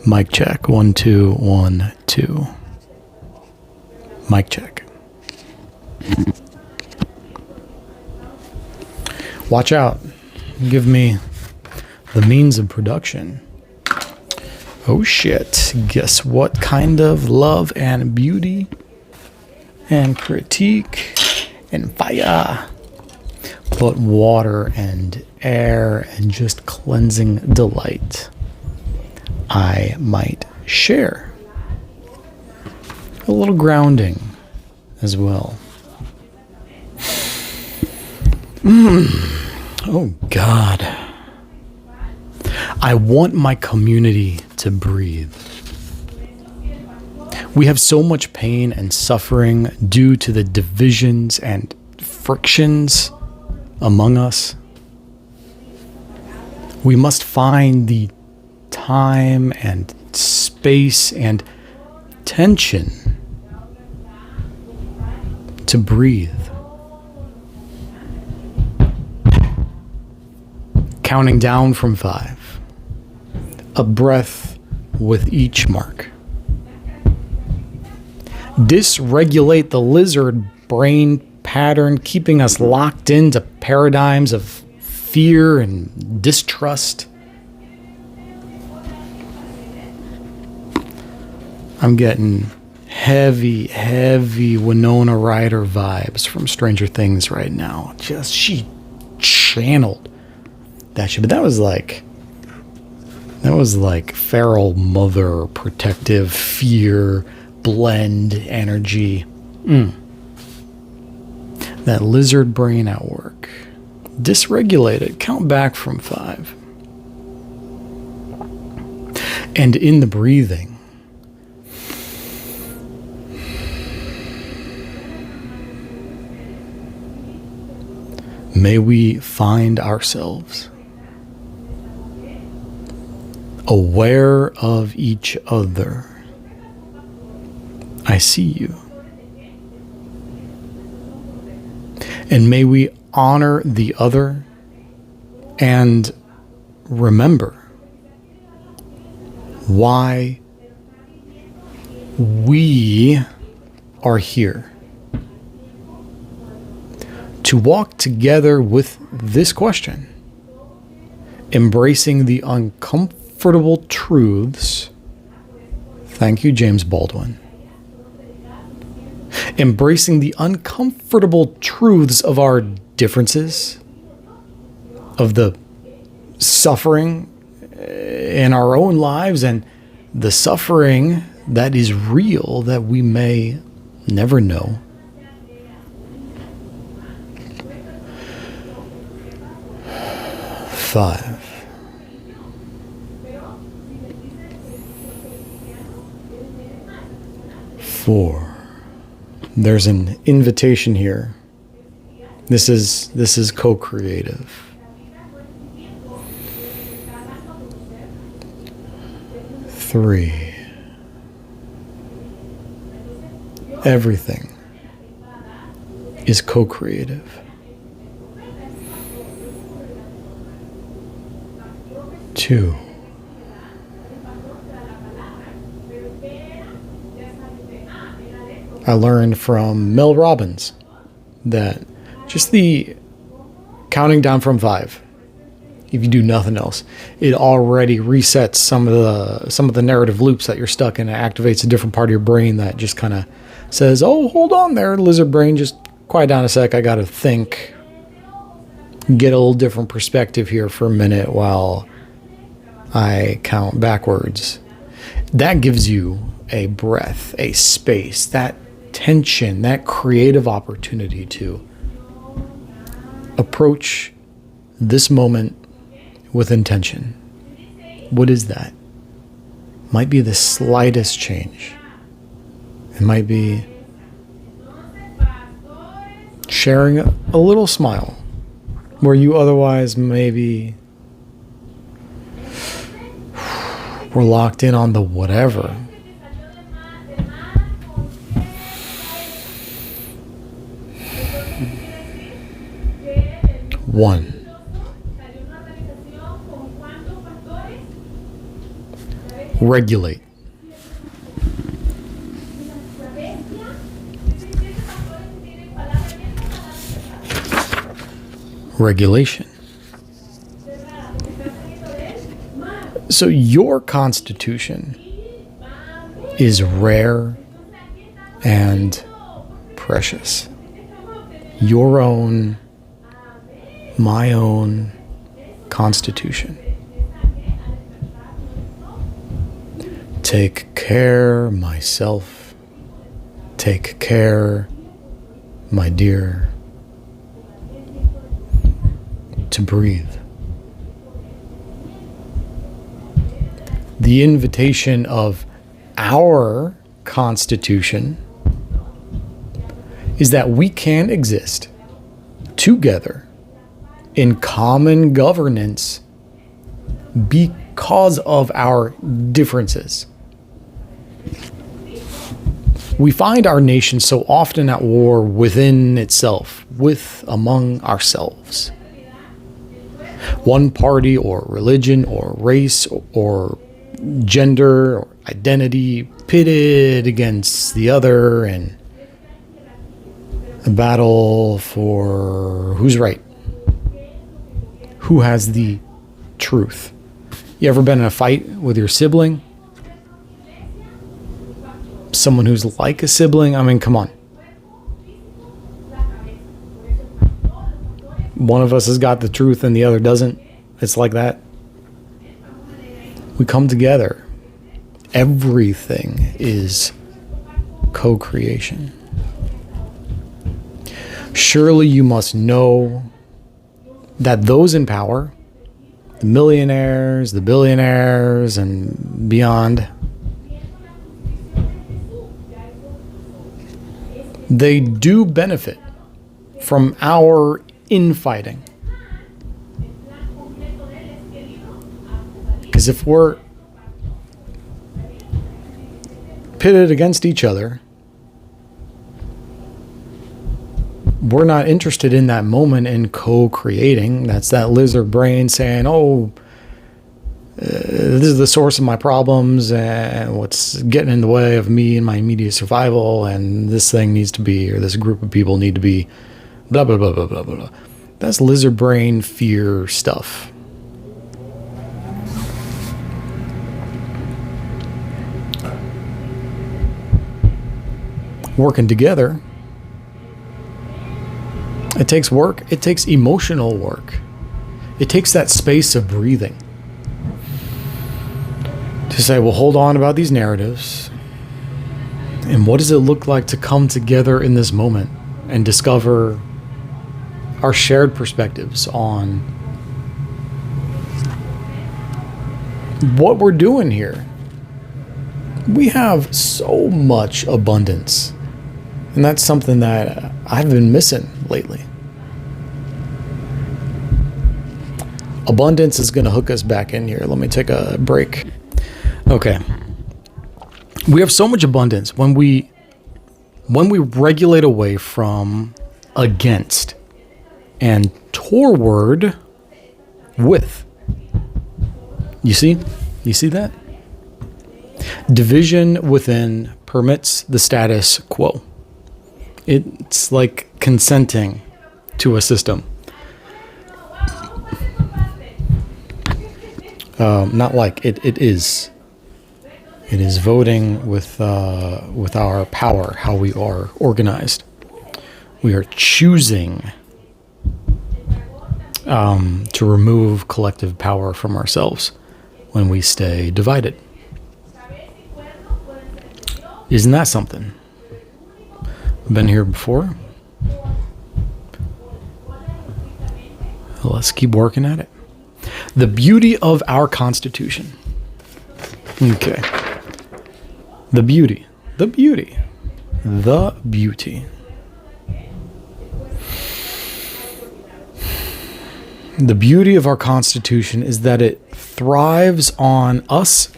Mic check. 1, 2, 1, 2. Mic check. Watch out. Give me the means of production. Oh shit. Guess what kind of love and beauty and critique and fire, but water and air and just cleansing delight I might share. A little grounding as well. Oh God. I want my community to breathe. We have so much pain and suffering due to the divisions and frictions among us. We must find the time and space and tension to breathe. Counting down from 5. A breath with each mark. Dysregulate the lizard brain pattern, keeping us locked into paradigms of fear and distrust. I'm getting heavy Winona Ryder vibes from Stranger Things right now. Just, she channeled that shit. But that was like feral mother, protective, fear, blend energy. That lizard brain at work. Dysregulate it. Count back from 5. And in the breathing, may we find ourselves aware of each other. I see you. And may we honor the other and remember why we are here. To walk together with this question, embracing the uncomfortable truths. Thank you, James Baldwin. Embracing the uncomfortable truths of our differences, of the suffering in our own lives, and the suffering that is real that we may never know. Five. 4. There's an invitation here. This is co-creative. 3. Everything is co-creative. 2. I learned from Mel Robbins that just the counting down from 5, if you do nothing else, it already resets some of the narrative loops that you're stuck in. It activates a different part of your brain that just kind of says, "Oh, hold on there, lizard brain, just quiet down a sec. I got to think, get a little different perspective here for a minute while I count backwards." That gives you a breath, a space, that tension, that creative opportunity to approach this moment with intention. What is that? Might be the slightest change. It might be sharing a little smile where you otherwise maybe were locked in on the whatever. 1. Regulate. Regulation. So your constitution is rare and precious. Your own, my own constitution. Take care, myself. Take care, my dear. To breathe. The invitation of our constitution is that we can exist together in common governance because of our differences. We find our nation so often at war within itself, among ourselves. One party or religion or race or gender or identity pitted against the other in a battle for who's right, who has the truth. You ever been in a fight with your sibling? Someone who's like a sibling? I mean, come on. One of us has got the truth and the other doesn't. It's like that. We come together. Everything is co-creation. Surely you must know that those in power, the millionaires, the billionaires, and beyond, they do benefit from our infighting. Because if we're pitted against each other, we're not interested in that moment in co-creating. That's that lizard brain saying, oh, this is the source of my problems and what's getting in the way of me and my immediate survival, and this thing needs to be, or this group of people need to be blah, blah, blah, blah, blah, blah. That's lizard brain fear stuff. Working together, it takes work. It takes emotional work. It takes that space of breathing to say, well, hold on about these narratives. And what does it look like to come together in this moment and discover our shared perspectives on what we're doing here? We have so much abundance. And that's something that I've been missing lately. Abundance is going to hook us back in here. Let me take a break. Okay. We have so much abundance when we regulate away from against and toward with. You see? You see that? Division within permits the status quo. It's like consenting to a system. Not like it is. It is voting with our power, how we are organized. We are choosing to remove collective power from ourselves when we stay divided. Isn't that something? Been here before? Let's keep working at it. The beauty of our Constitution. Okay. The beauty. The beauty. The beauty. The beauty of our Constitution is that it thrives on us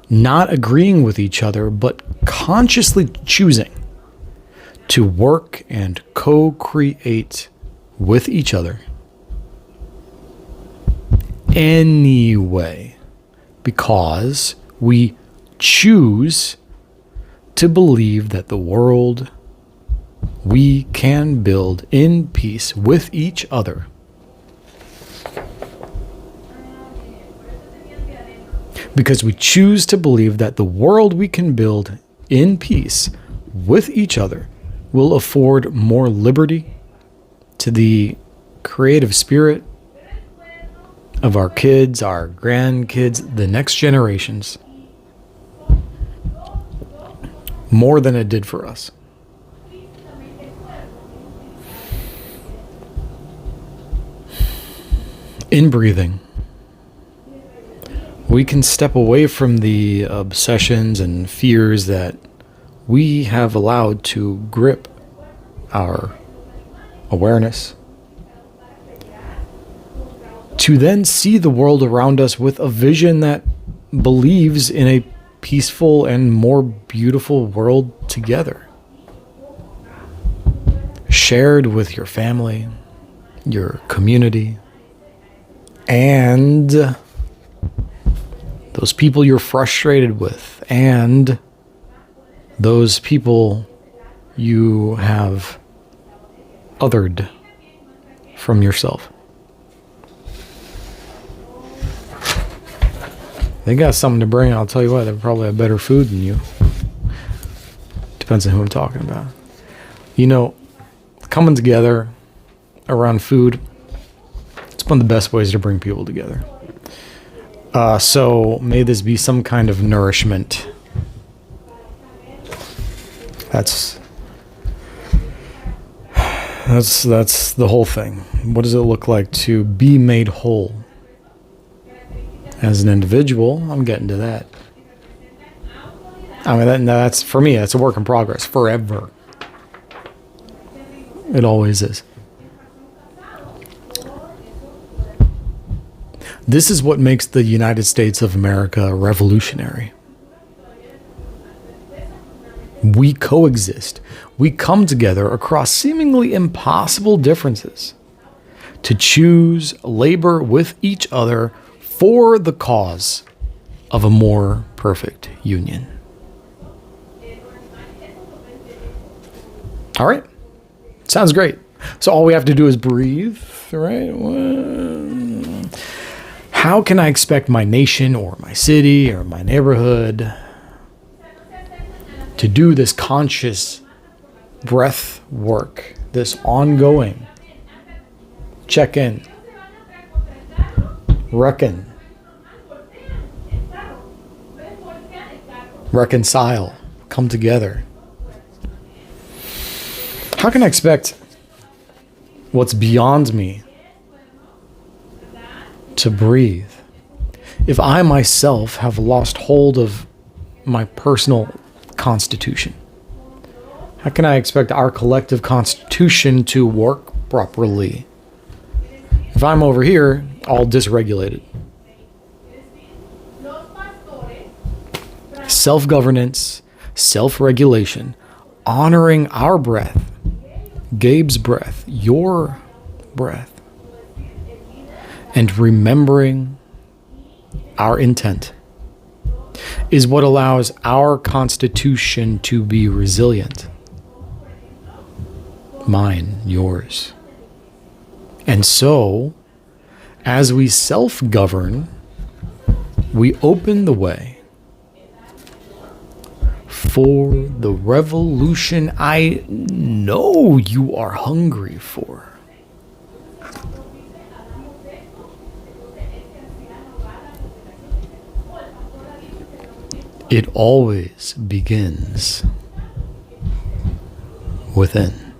not agreeing with each other, but consciously choosing to work and co-create with each other anyway, because We choose to believe that the world we can build in peace with each other because we choose to believe that the world we can build in peace with each other will afford more liberty to the creative spirit of our kids, our grandkids, the next generations, more than it did for us. In breathing, we can step away from the obsessions and fears that we have allowed to grip our awareness, to then see the world around us with a vision that believes in a peaceful and more beautiful world together, shared with your family, your community, and those people you're frustrated with, and those people you have othered from yourself. They got something to bring. I'll tell you what, they probably have better food than you. Depends on who I'm talking about. You know, coming together around food, it's one of the best ways to bring people together. So may this be some kind of nourishment. That's the whole thing. What does it look like to be made whole? As an individual, I'm getting to that. I mean, that's for me, that's a work in progress forever. It always is. This is what makes the United States of America revolutionary. We coexist. We come together across seemingly impossible differences to choose labor with each other for the cause of a more perfect union. All right. Sounds great. So all we have to do is breathe, right? How can I expect my nation or my city or my neighborhood to do this conscious breath work, this ongoing check-in, reconcile, come together? How can I expect what's beyond me to breathe if I myself have lost hold of my personal constitution? How can I expect our collective constitution to work properly if I'm over here all dysregulated? Self-governance, self-regulation, honoring our breath, Gabe's breath, your breath, and remembering our intent is what allows our constitution to be resilient. Mine, yours. And so, as we self-govern, we open the way for the revolution I know you are hungry for. It always begins within.